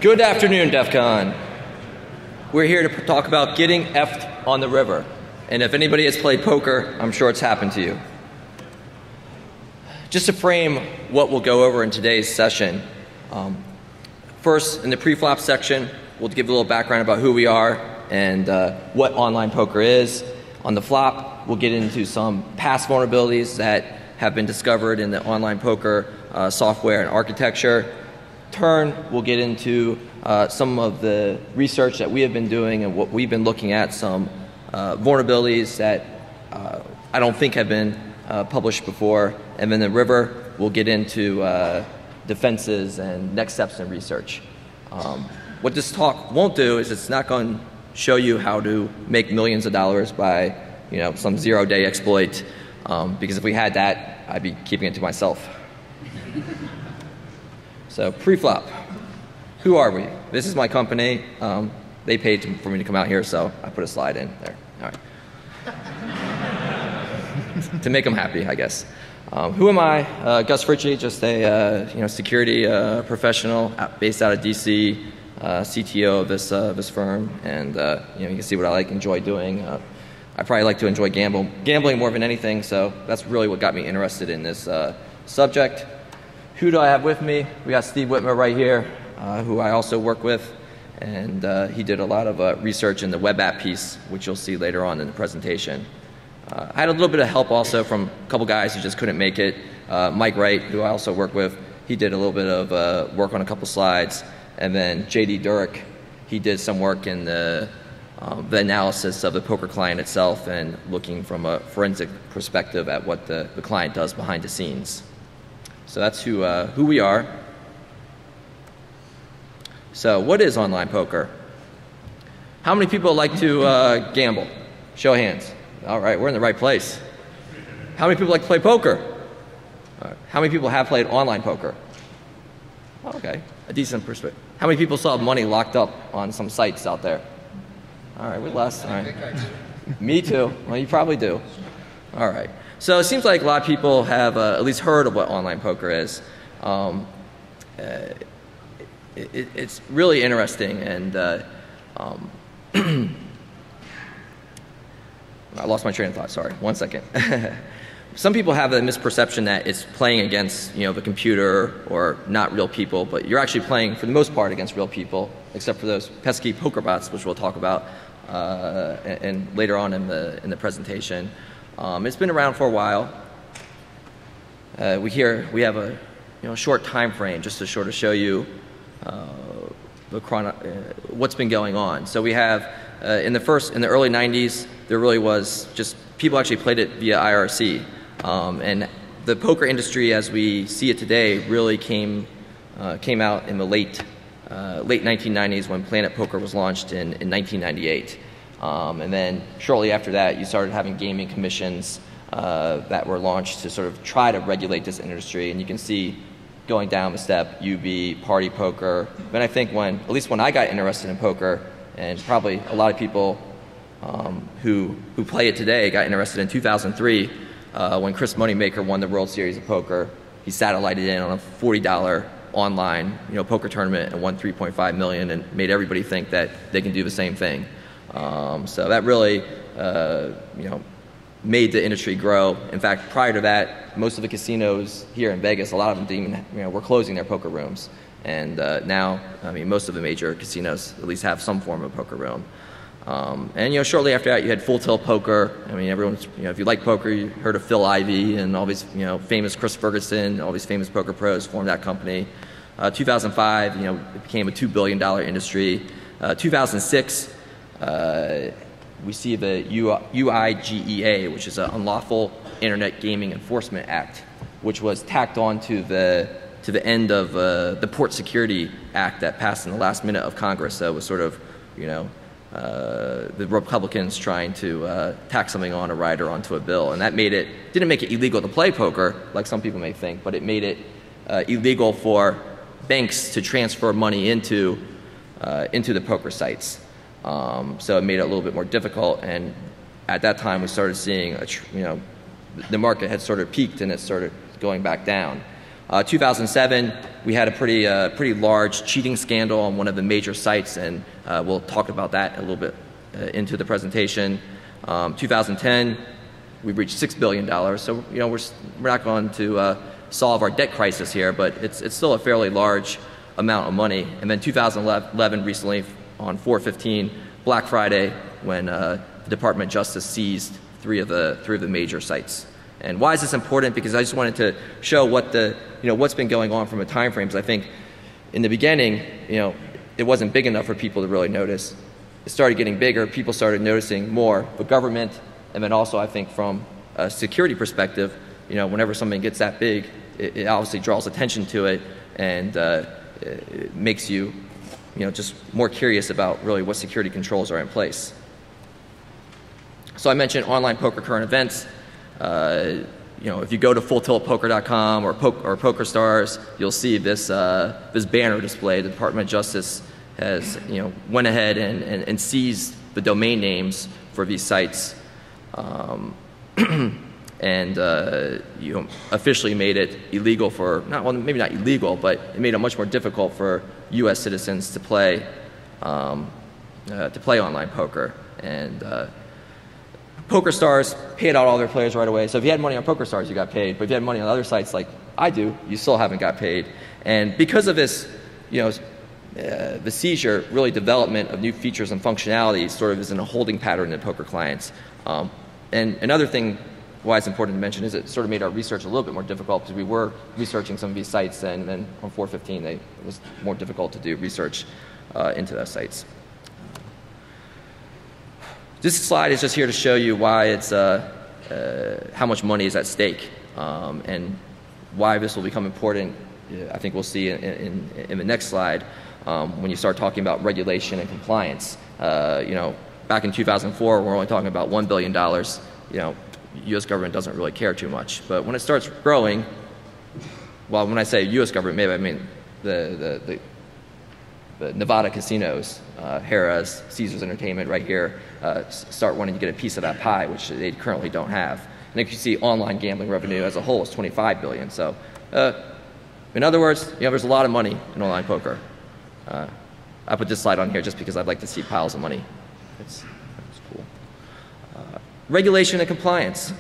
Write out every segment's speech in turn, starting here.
Good afternoon, DEF CON. We're here to talk about getting effed on the river. And if anybody has played poker, I'm sure it's happened to you. Just to frame what we'll go over in today's session, first, in the pre-flop section, we'll give a little background about who we are and what online poker is. On the flop, we'll get into some past vulnerabilities that have been discovered in the online poker software and architecture. Turn, we'll get into some of the research that we have been doing and what we've been looking at, some vulnerabilities that I don't think have been published before. And then the river, we'll get into defenses and next steps in research. What this talk won't do is it's not going to show you how to make millions of dollars by some zero-day exploit, because if we had that, I'd be keeping it to myself. So pre-flop, who are we? This is my company. They paid for me to come out here, so I put a slide in there. All right. To make them happy, I guess. Who am I? Gus Fritschie, just a security professional based out of DC, CTO of this firm, and you can see what I enjoy doing. I probably like to enjoy gambling more than anything, so that's really what got me interested in this subject. Who do I have with me? We got Steve Whitmer right here, who I also work with, and he did a lot of research in the web app piece, which you'll see later on in the presentation. I had a little bit of help also from a couple guys who just couldn't make it. Mike Wright, who I also work with, he did a little bit of work on a couple slides, and then JD Durek, he did some work in the analysis of the poker client itself and looking from a forensic perspective at what the client does behind the scenes. So that's who we are. So what is online poker? How many people like to gamble? Show of hands. All right, we're in the right place. How many people like to play poker? All right. How many people have played online poker? Okay, a decent perspective. How many people still have money locked up on some sites out there? All right, we're less. All right. Me too. Well, you probably do. All right. So it seems like a lot of people have at least heard of what online poker is. It's really interesting, and I lost my train of thought, sorry, 1 second. Some people have a misperception that it's playing against the computer or not real people, but you're actually playing for the most part against real people, except for those pesky poker bots, which we'll talk about and later on in the presentation. It's been around for a while. We have a short time frame just to sort of show you what's been going on. So we have in the early 90s, there really was just people actually played it via IRC, and the poker industry as we see it today really came out in the late 1990s when Planet Poker was launched in 1998. And then shortly after that, you started having gaming commissions that were launched to sort of try to regulate this industry. And you can see going down the step, UB, party poker. Then I think at least when I got interested in poker, and probably a lot of people who play it today got interested in 2003 when Chris Moneymaker won the World Series of Poker. He satellited in on a $40 online poker tournament and won $3.5 million and made everybody think that they can do the same thing. So that really, made the industry grow. In fact, prior to that, most of the casinos here in Vegas, a lot of them didn't even, were closing their poker rooms. And now, most of the major casinos at least have some form of poker room. And shortly after that, you had Full Tilt Poker. Everyone's, if you like poker, you heard of Phil Ivey and all these, famous Chris Ferguson, all these famous poker pros formed that company. 2005, it became a $2 billion industry. 2006. We see the UIGEA, which is an Unlawful Internet Gaming Enforcement Act, which was tacked on to the end of the Port Security Act that passed in the last minute of Congress. So it was sort of, the Republicans trying to tack something on a rider onto a bill, and that didn't make it illegal to play poker, like some people may think, but it made it illegal for banks to transfer money into the poker sites. So it made it a little bit more difficult, and at that time we started seeing the market had sort of peaked and it started going back down. 2007, we had a pretty large cheating scandal on one of the major sites, and we'll talk about that a little bit into the presentation. 2010, we reached $6 billion. So we're not going to solve our debt crisis here, but it's still a fairly large amount of money. And then 2011, recently on 4/15, Black Friday, when the Department of Justice seized three of the major sites. And why is this important? Because I just wanted to show what's been going on from a time frame. I think in the beginning, it wasn't big enough for people to really notice. It started getting bigger. People started noticing more. But government, and then also I think from a security perspective, whenever something gets that big, it obviously draws attention to it, and it makes you, just more curious about really what security controls are in place. So I mentioned online poker current events. If you go to fulltiltpoker.com or PokerStars, you'll see this banner display. The Department of Justice has went ahead and seized the domain names for these sites, and officially made it illegal for maybe not illegal, but it made it much more difficult for U.S. citizens to play online poker. And PokerStars paid out all their players right away. So if you had money on PokerStars, you got paid. But if you had money on other sites like I do, you still haven't got paid. And because of this, the seizure, really development of new features and functionalities sort of is in a holding pattern in poker clients. And another thing why it's important to mention is it sort of made our research a little bit more difficult, because we were researching some of these sites, and then on 4/15, it was more difficult to do research into those sites. This slide is just here to show you why it's how much money is at stake, and why this will become important. I think we'll see in the next slide when you start talking about regulation and compliance. Back in 2004, we're only talking about $1 billion. U.S. government doesn't really care too much. But when it starts growing, well, when I say U.S. government, maybe I mean the Nevada casinos, Harrah's, Caesars Entertainment right here, start wanting to get a piece of that pie, which they currently don't have. And if you see online gambling revenue as a whole is $25 billion. So in other words, there's a lot of money in online poker. I put this slide on here just because I'd like to see piles of money. It's cool. Regulation and compliance.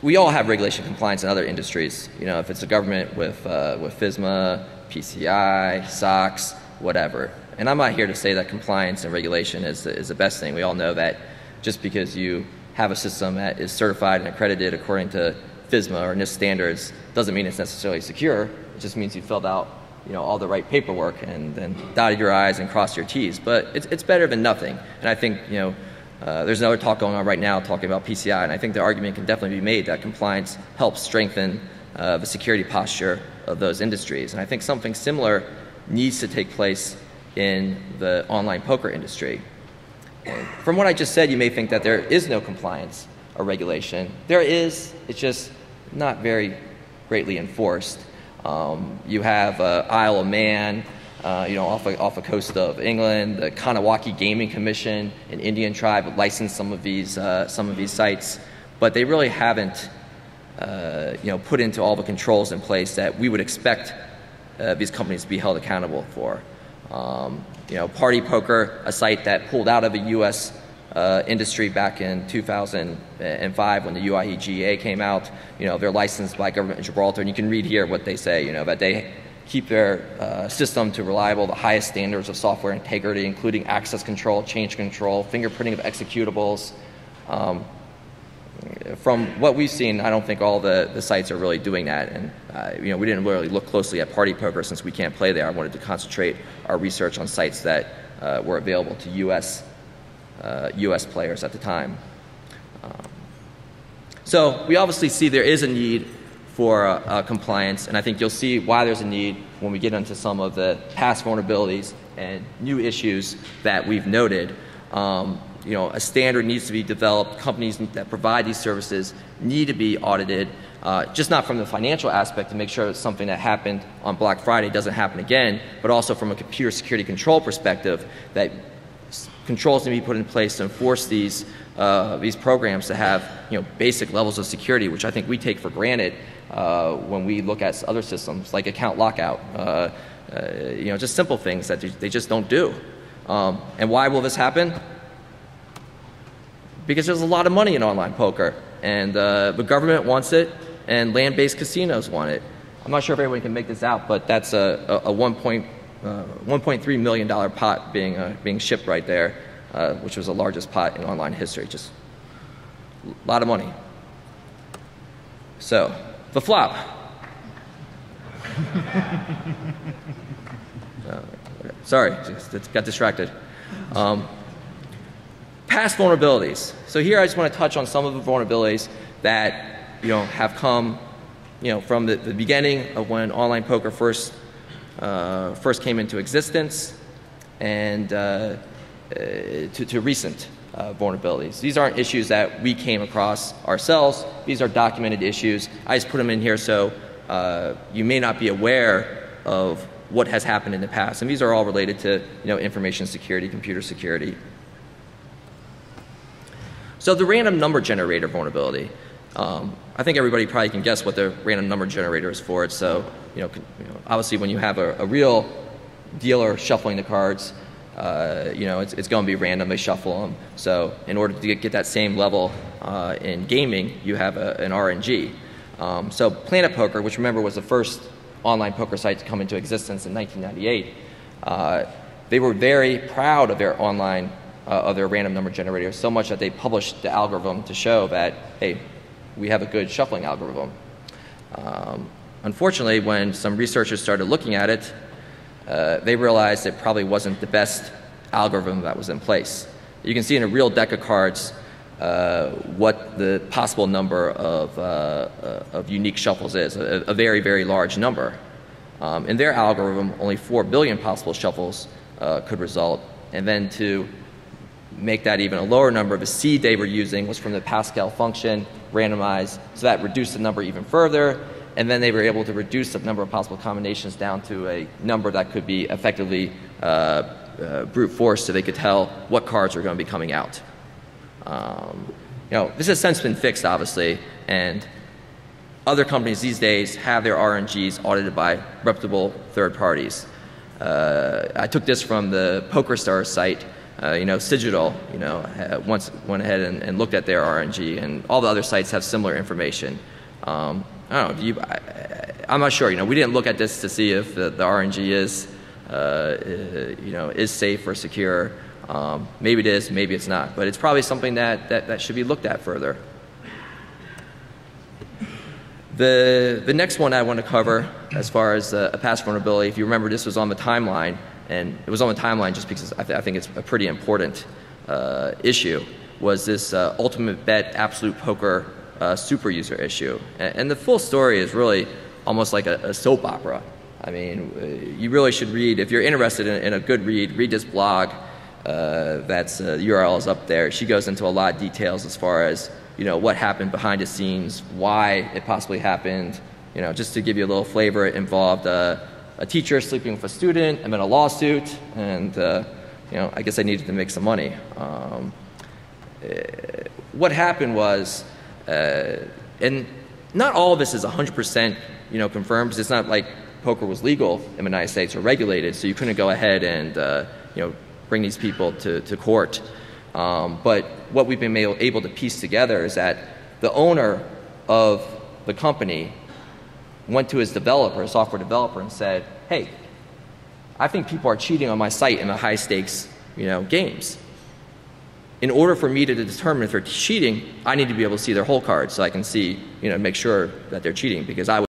We all have regulation and compliance in other industries. If it's a government with FSMA, PCI, SOX, whatever. And I'm not here to say that compliance and regulation is the best thing. We all know that just because you have a system that is certified and accredited according to FSMA or NIST standards doesn't mean it's necessarily secure. It just means you filled out all the right paperwork and then dotted your I's and crossed your T's. But it's better than nothing. And I think there's another talk going on right now talking about PCI, and I think the argument can definitely be made that compliance helps strengthen the security posture of those industries. And I think something similar needs to take place in the online poker industry. And from what I just said, you may think that there is no compliance or regulation. There is, it's just not very greatly enforced. You have Isle of Man, off the coast of England. The Kanawaki Gaming Commission, an Indian tribe, licensed some of these sites, but they really haven't, put into all the controls in place that we would expect these companies to be held accountable for. Party Poker, a site that pulled out of the U.S. Industry back in 2005 when the UIEGA came out. They're licensed by government in Gibraltar, and you can read here what they say. That they keep their system to reliable, the highest standards of software integrity, including access control, change control, fingerprinting of executables. From what we've seen, I don't think all the sites are really doing that. And we didn't really look closely at Party Poker since we can't play there. I wanted to concentrate our research on sites that were available to U.S. players at the time. So we obviously see there is a need for compliance, and I think you'll see why there's a need when we get into some of the past vulnerabilities and new issues that we've noted. A standard needs to be developed. Companies that provide these services need to be audited, just not from the financial aspect to make sure that something that happened on Black Friday doesn't happen again, but also from a computer security control perspective, that controls need to be put in place to enforce these programs to have basic levels of security, which I think we take for granted when we look at other systems like account lockout. Just simple things that they just don't do. And why will this happen? Because there's a lot of money in online poker, and the government wants it, and land-based casinos want it. I'm not sure if everyone can make this out, but that's a $1.3 million pot being shipped right there, which was the largest pot in online history. Just a lot of money. So, the flop. Sorry, just got distracted. Past vulnerabilities. So here I just want to touch on some of the vulnerabilities that have come from the beginning of when online poker first came into existence, and to recent vulnerabilities. These aren't issues that we came across ourselves. These are documented issues. I just put them in here so you may not be aware of what has happened in the past. And these are all related to information security, computer security. So the random number generator vulnerability. I think everybody probably can guess what the random number generator is for. So obviously when you have a real dealer shuffling the cards, it's going to be random. They shuffle them. So in order to get that same level in gaming, you have an RNG. So Planet Poker, which remember was the first online poker site to come into existence in 1998, they were very proud of their their random number generator, so much that they published the algorithm to show that, hey, we have a good shuffling algorithm. Unfortunately, when some researchers started looking at it, they realized it probably wasn't the best algorithm that was in place. You can see in a real deck of cards what the possible number of unique shuffles is, a very, very large number. In their algorithm, only 4 billion possible shuffles could result. And then to make that even a lower number, the seed they were using was from the Pascal function, randomized, so that reduced the number even further. And then they were able to reduce the number of possible combinations down to a number that could be effectively brute force, so they could tell what cards are going to be coming out. This has since been fixed, obviously, and other companies these days have their RNGs audited by reputable third parties. I took this from the PokerStars site. Cigital, once went ahead and looked at their RNG, and all the other sites have similar information. I don't know. I'm not sure. We didn't look at this to see if the RNG is safe or secure. Maybe it is, maybe it's not. But it's probably something that should be looked at further. The next one I want to cover, as far as a past vulnerability, if you remember, this was on the timeline. And it was on the timeline just because I think it's a pretty important issue, was this ultimate bet absolute poker super user issue. And the full story is really almost like a soap opera. I mean, you really should read, if you're interested in a good read this blog. That's URL is up there. She goes into a lot of details as far as what happened behind the scenes, why it possibly happened. Just to give you a little flavor, it involved a teacher sleeping with a student, and then a lawsuit, and I guess I needed to make some money. What happened was, and not all of this is 100% confirmed, because it's not like poker was legal in the United States or regulated, so you couldn't go ahead and bring these people to court. But what we've been able to piece together is that the owner of the company went to his developer, a software developer, and said, hey, I think people are cheating on my site in the high stakes games. In order for me to determine if they're cheating, I need to be able to see their whole card so I can see, make sure that they're cheating, because I